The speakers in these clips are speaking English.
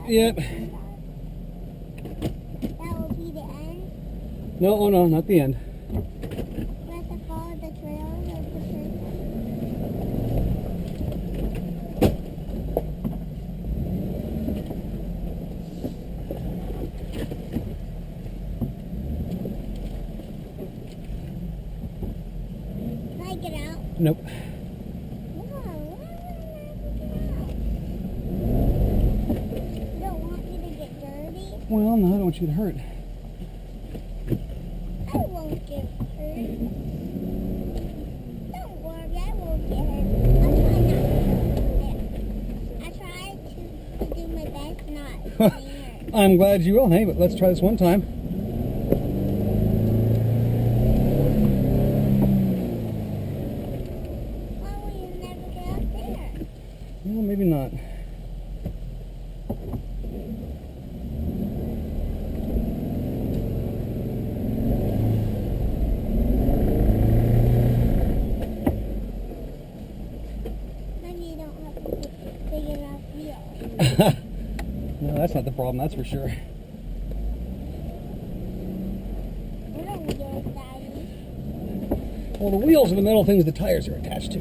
Yep. That will be the end. No, oh no, not the end. We have to follow the trails of the person. Can I get out? Nope. Well, no, I don't want you to hurt. I won't get hurt. Don't worry, I won't get hurt. I'll try not to get hurt. I try to do my best not to get hurt. I'm glad you will. Hey, but let's try this one time. Why will you never get up there? Well, maybe not. No, that's not the problem, that's for sure. Well, the wheels are the metal things the tires are attached to.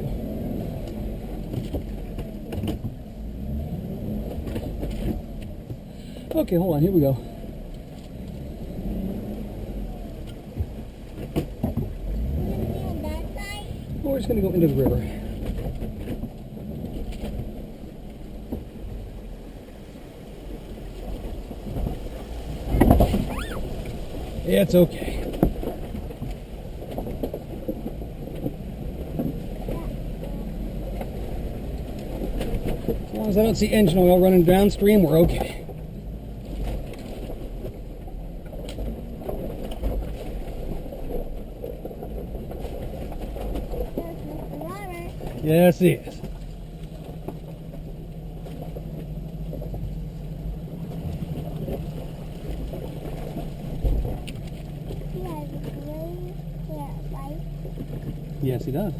Okay, hold on, here we go. We're just going to go into the river. It's okay. As long as I don't see engine oil running downstream, we're okay. Yes, he is. Yes, he does.